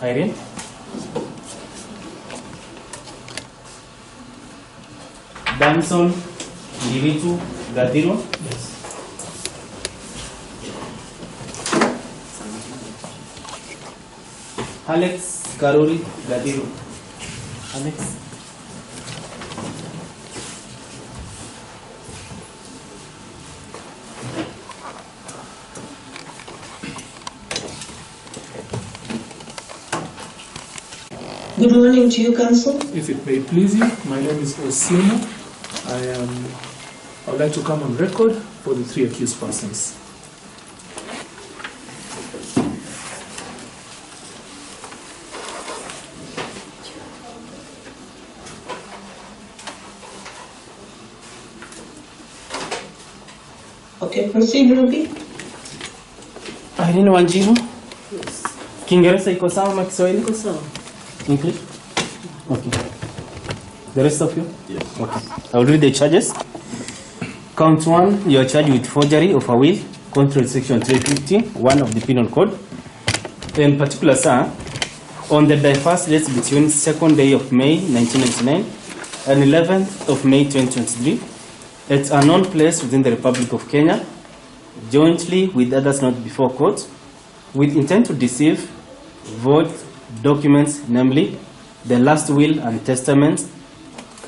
Irene. Danson Ndiritu Gadirwa. Yes. Alex Karuri Gadirwa. Alex. Good morning to you, Council. If it may please you, my name is Osimo. I would like to come on record for the 3 accused persons. Okay, proceed, Ruby. Irene Wanjiru. Kiingereza iko sawa ama Kiswahili? Iko sawa. English? Okay. The rest of you? Yes. Okay. I will read the charges. Count 1, you are charged with forgery of a will, contrary to section 350, of the Penal Code. In particular, sir, on the diverse dates between 2nd day of May 1999 and 11th of May 2023, at a known place within the Republic of Kenya, jointly with others not before court, with intent to deceive, void documents, namely the last will and testament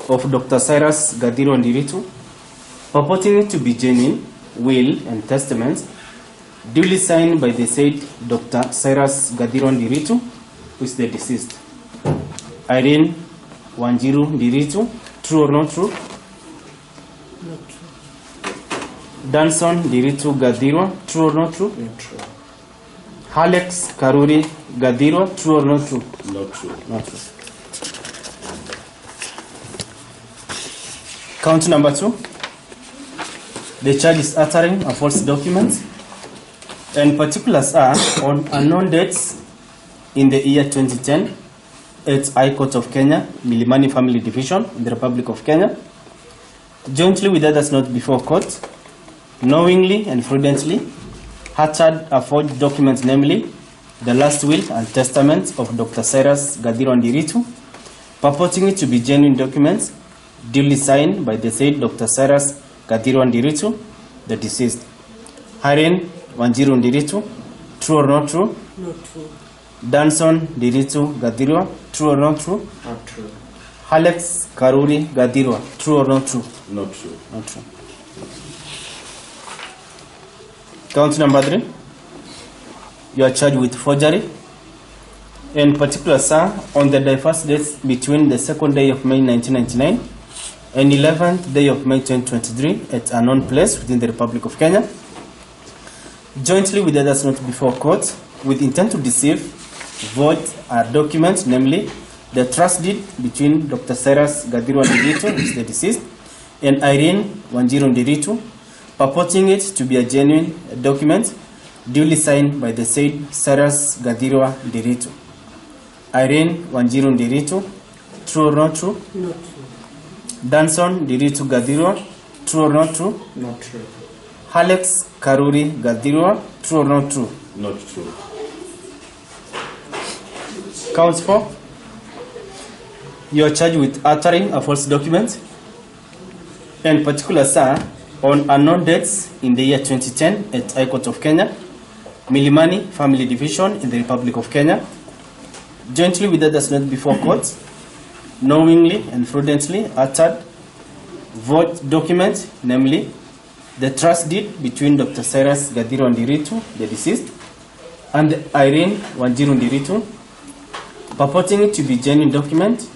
of Dr. Cyrus Gadirwa Ndiritu, purporting to be genuine will and testament duly signed by the said Dr. Cyrus Gadirwa Ndiritu, who is the deceased. Irene Wanjiru Ndiritu, true or not true? Not true. Danson Ndiritu Gadirwa, true or not true? Not true. Alex Karuri Gadirwa, true or not true? Not true. Not true. Count number 2. The charge is uttering a false document, and particulars are on unknown dates in the year 2010 at High Court of Kenya, Milimani Family Division in the Republic of Kenya, jointly with others not before court, knowingly and prudently uttered a forged document, namely the last will and testament of Dr. Cyrus Gadirwa Ndiritu, purporting it to be genuine documents duly signed by the said Dr. Cyrus Gadirwa Ndiritu, the deceased. Irene Wanjiru Ndiritu, true or not true? Not true. Danson Ndiritu Gadirwa, true or not true? Not true. Alex Karuri Gadirwa, true or not true? Not true. Not true. Count number 3. You are charged with forgery. In particular, sir, on the diverse dates between the 2nd day of May 1999 and 11th day of May 2023 at a known place within the Republic of Kenya, jointly with others not before court, with intent to deceive, void a document, namely the trust deed between Dr. Cyrus Gadirwa Ndiritu, who is the deceased, and Irene Wanjiru Ndiritu, purporting it to be a genuine document duly signed by the said Cyrus Gadirwa Ndiritu. Irene Wanjiru Ndiritu, true or not true? Not true. Danson Ndiritu Gadirwa, true or not true? Not true. Alex Karuri Gadirwa, true or not true? Not true. Counts 4. You are charged with uttering a false document. In particular, sir, on unknown dates in the year 2010 at High Court of Kenya, Milimani Family Division in the Republic of Kenya, jointly with others not before court, knowingly and prudently uttered void document, namely the trust deed between Dr. Cyrus Gadirwa Ndiritu, the deceased, and Irene Wanjiru Ndiritu, purporting it to be genuine document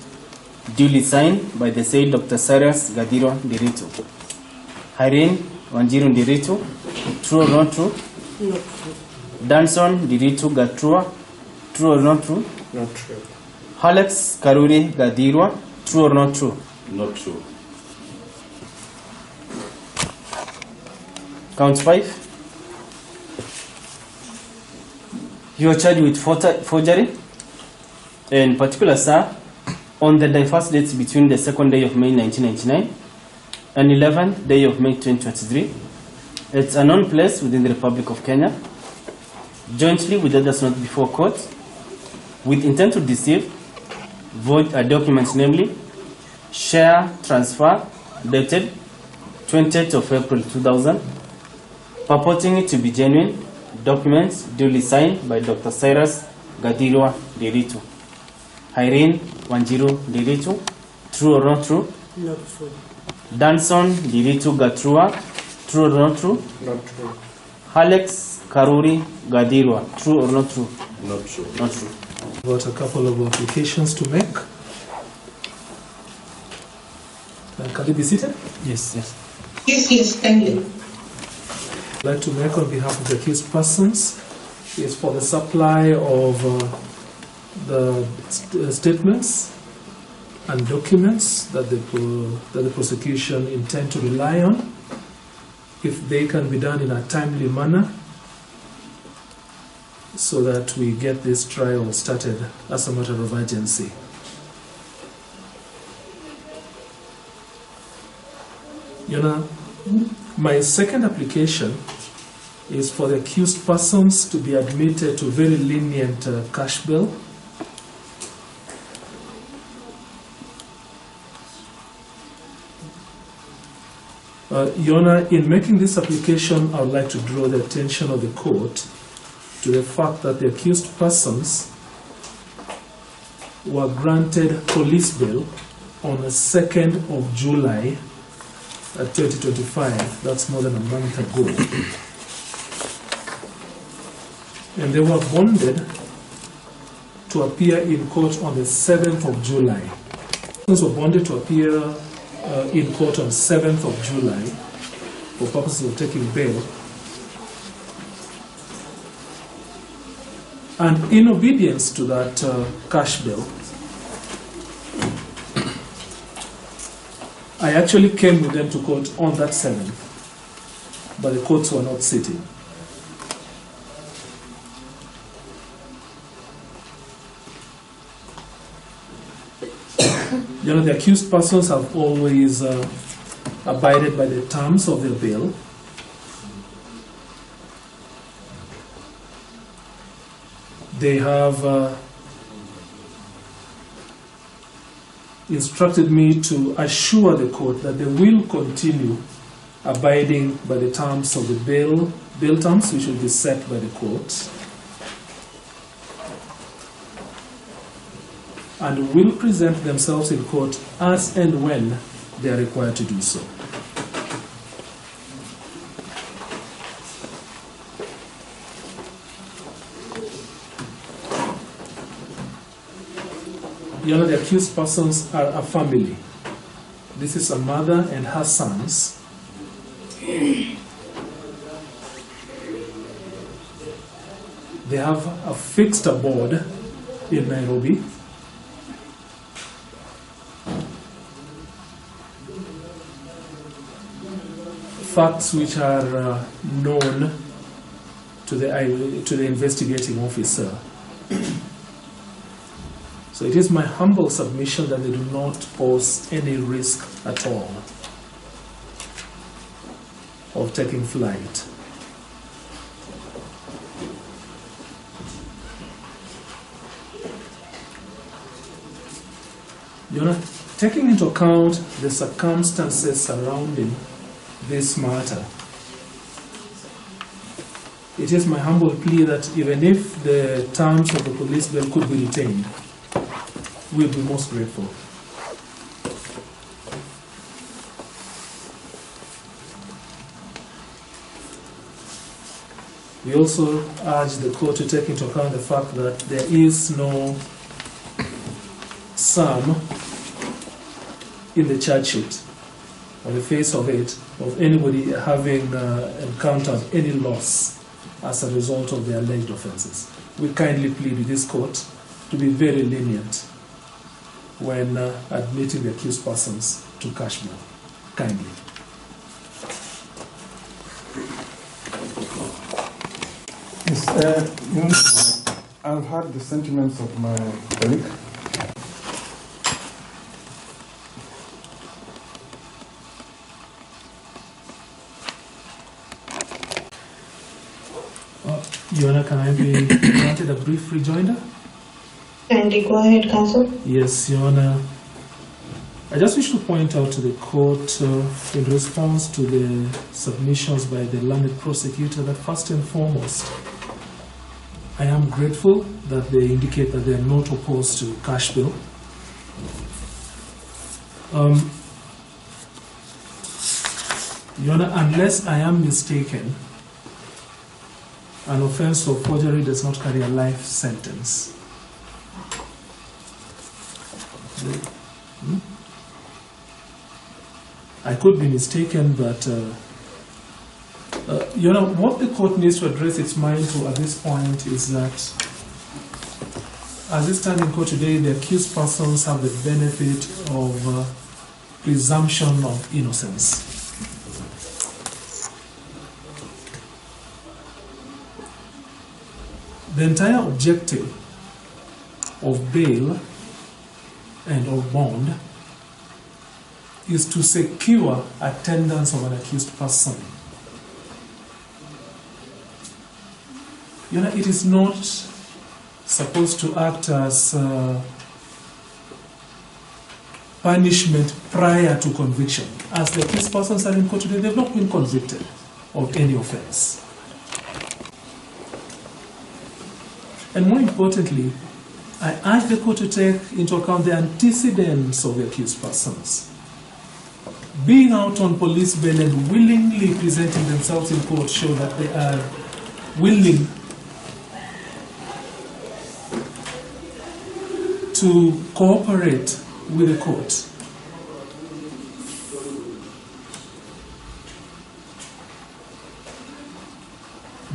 duly signed by the said Dr. Cyrus Gadirwa Ndiritu. Irene Wanjiru Ndiritu, true or not true? Not true. Danson Ndiritu Gatrua, true or not true? Not true. Alex Karuri Gadirwa, true or not true? Not true. Count 5. You are charged with forgery. In particular, sir, on the diverse dates between the 2nd day of May 1999 and 11th day of May 2023, it's a known place within the Republic of Kenya, jointly with others not before court, with intent to deceive, void a document, namely share transfer dated 20th of April 2000, purporting it to be genuine documents duly signed by Dr. Cyrus Gadirwa Diritu, Irene Wanjiru Diritu, true or not true? Not true. Danson Diritu Gatrua, true or not true? Not true. Alex Karuri Gadirwa, true or not true? Not true. Not true. Got a couple of applications to make. Can they be seated? Yes, yes. Yes, kindly. I'd like to make on behalf of the accused persons is for the supply of the statements and documents that the prosecution intend to rely on, if they can be done in a timely manner, so that we get this trial started as a matter of urgency. You know, my second application is for the accused persons to be admitted to very lenient cash bail. Your Honor, in making this application, I would like to draw the attention of the court to the fact that the accused persons were granted police bail on the 2nd of July 2025. That's more than a month ago. And they were bonded to appear in court on the 7th of July. Persons were bonded to appear in court on 7th of July for purposes of taking bail. And in obedience to that cash bail, I actually came with them to court on that 7th, but the courts were not sitting. You know, the accused persons have always abided by the terms of their bail. They have instructed me to assure the court that they will continue abiding by the terms of the bail terms, which will be set by the court, and will present themselves in court as and when they are required to do so. You know, the accused persons are a family. This is a mother and her sons. They have a fixed abode in Nairobi. Facts which are known to the investigating officer. So it is my humble submission that they do not pose any risk at all of taking flight. You know, taking into account the circumstances surrounding this matter, it is my humble plea that even if the terms of the police bail could be retained, we'll be most grateful. We also urge the court to take into account the fact that there is no sum in the charge sheet, on the face of it, of anybody having encountered any loss as a result of the alleged offenses. We kindly plead with this court to be very lenient when admitting the accused persons to cash bail. Kindly. Yes, I've heard the sentiments of my colleague. Your Honor, can I be granted a brief rejoinder? Kindly go ahead, Counsel. Yes, Your Honor. I just wish to point out to the court in response to the submissions by the learned prosecutor that first and foremost, I am grateful that they indicate that they are not opposed to cash bill. Your Honor, unless I am mistaken, an offense of forgery does not carry a life sentence. I could be mistaken, but you know, what the court needs to address its mind to at this point is that, as it stands in court today, the accused persons have the benefit of presumption of innocence. The entire objective of bail and of bond is to secure attendance of an accused person. You know, it is not supposed to act as punishment prior to conviction. As the accused persons are in court today, they have not been convicted of any offense. And more importantly, I urge the court to take into account the antecedents of the accused persons. Being out on police bail and willingly presenting themselves in court show that they are willing to cooperate with the court.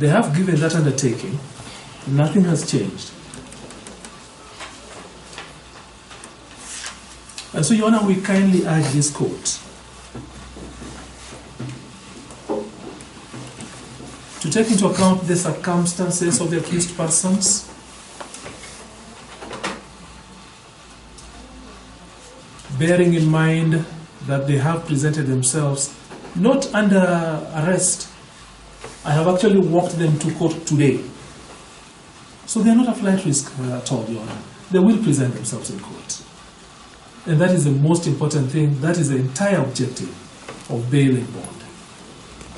They have given that undertaking. Nothing has changed. And so, Your Honor, we kindly urge this court to take into account the circumstances of the accused persons, bearing in mind that they have presented themselves not under arrest. I have actually walked them to court today. So they are not a flight risk at all, Your Honor. They will present themselves in court. And that is the most important thing. That is the entire objective of bail and bond.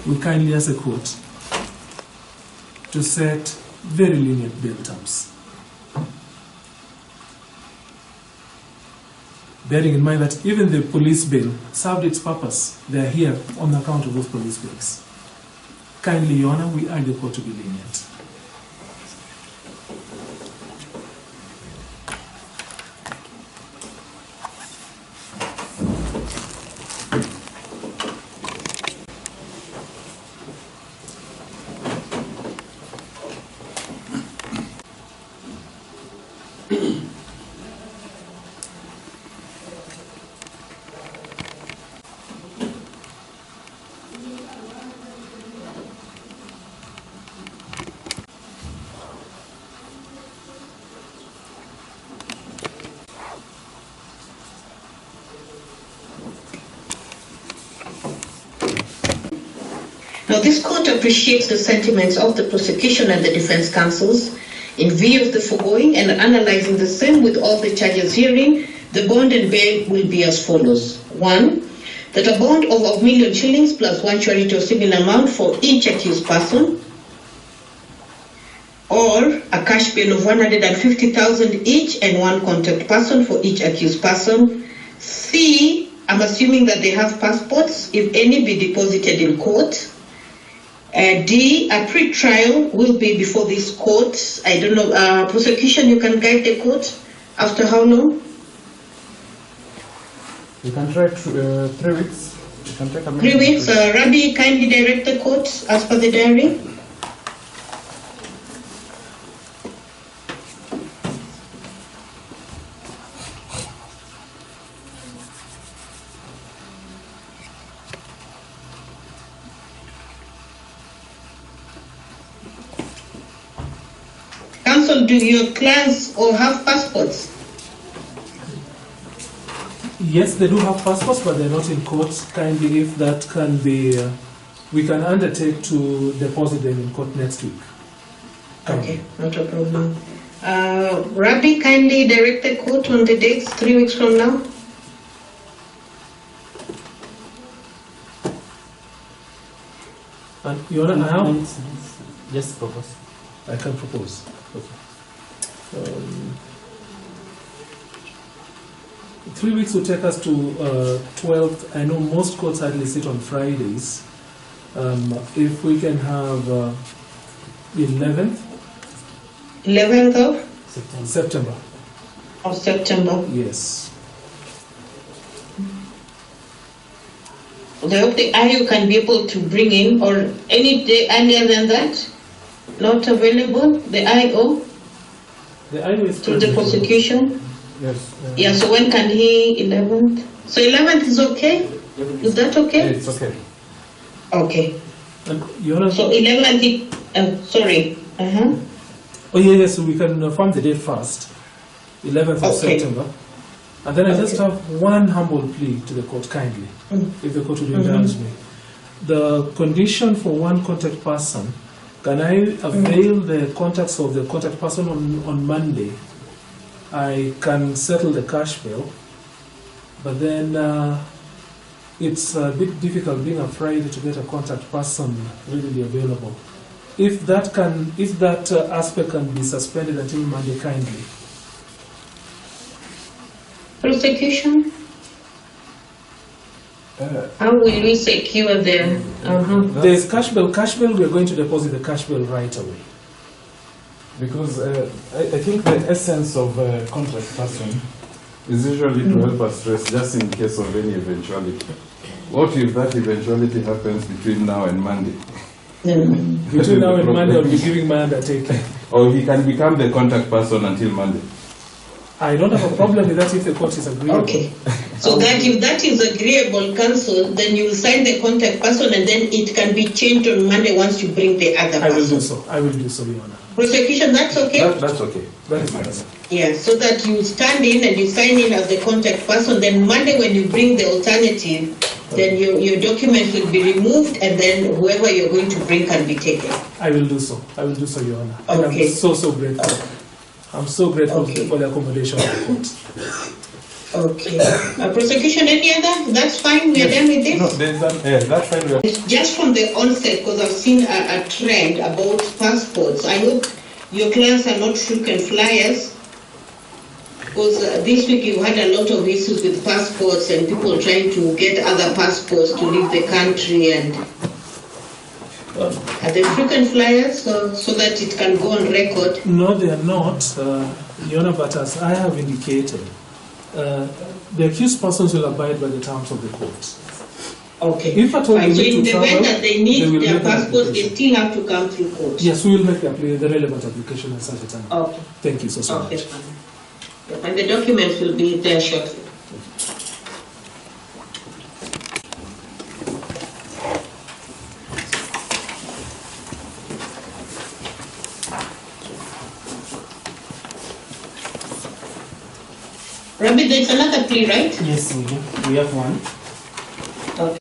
We kindly ask the court to set very lenient bail terms, bearing in mind that even the police bail served its purpose. They are here on account of those police bails. Kindly, Your Honor, we urge the court to be lenient. Now, this court appreciates the sentiments of the prosecution and the defense counsels. In view of the foregoing and analyzing the same with all the charges herein, the bond and bail will be as follows. 1. That a bond of 1 million shillings plus one surety of similar amount for each accused person, or a cash bail of 150,000 each and one contact person for each accused person. C. I'm assuming that they have passports, if any, be deposited in court. D, a pre-trial will be before this court. I don't know, prosecution, you can guide the court after how long? You can try 3 weeks. You can take a 3 weeks. Rabbi, kindly direct the court as per the diary. Counsel, do your clients all have passports? Yes, they do have passports, but they're not in court. Kindly, if that can be, we can undertake to deposit them in court next week. Okay, not a problem. Rabbi, kindly direct the court on the dates 3 weeks from now. And Your Honor, I have, Just propose. I can propose. Okay. 3 weeks will take us to 12th. I know most courts hardly sit on Fridays. If we can have 11th 11th September. of September. Yes. I hope the IU can be able to bring in, or any day earlier than that, not available, the IO, The IO is through the present. prosecution. Yes. Yeah, so when can he, 11th? So 11th is okay? Is that okay? It's okay. Okay. And Your Honor, So 11th, sorry. oh yes, we can form the date first, 11th of Okay. September. And then I just Okay. have one humble plea to the court, kindly, if the court would indulge me. The condition for one contact person, can I avail the contacts of the contact person on Monday? I can settle the cash bill, but then it's a bit difficult being a Friday to get a contact person readily available. If that aspect can be suspended until Monday, kindly. Prosecution? How will we secure the? There's cash bill. Cash bill, we're going to deposit the cash bill right away. Because I think the essence of a contract person is usually to help us rest just in case of any eventuality. What if that eventuality happens between now and Monday? Between now and Monday, I'll be giving my undertaking. Or he can become the contact person until Monday. I don't have a problem with that if the court is agreeable. Okay. So that if that is agreeable, counsel, then you will sign the contact person and then it can be changed on Monday once you bring the other person. I will do so. I will do so, Your Honor. Prosecution, that's okay? That's okay. That is fine. Yeah, so that you stand in and you sign in as the contact person, then Monday when you bring the alternative, then your documents will be removed and then whoever you're going to bring can be taken. I will do so. I will do so, Your Honor. And Okay. I'm so grateful. I'm so grateful Okay. for the accommodation of the court. Okay. Prosecution, any other? That's fine, we are done with this? No, there's that's fine. we are- Just from the onset, because I've seen a trend about passports, I hope your clients are not frequent flyers, because this week you had a lot of issues with passports and people trying to get other passports to leave the country, and are they frequent flyers so that it can go on record? No, they are not, Your Honor, but as I have indicated, the accused persons will abide by the terms of the court. Okay. If at all Fine. they So need in to the event travel, that they they need will their make an passports, they application. still have to come through court? Yes, we will make the relevant application at such a time. Okay. Thank you so Okay, much. fine. Yeah, and the documents will be there shortly. Rabbi, there's another plea, right? Yes, we do. We have one.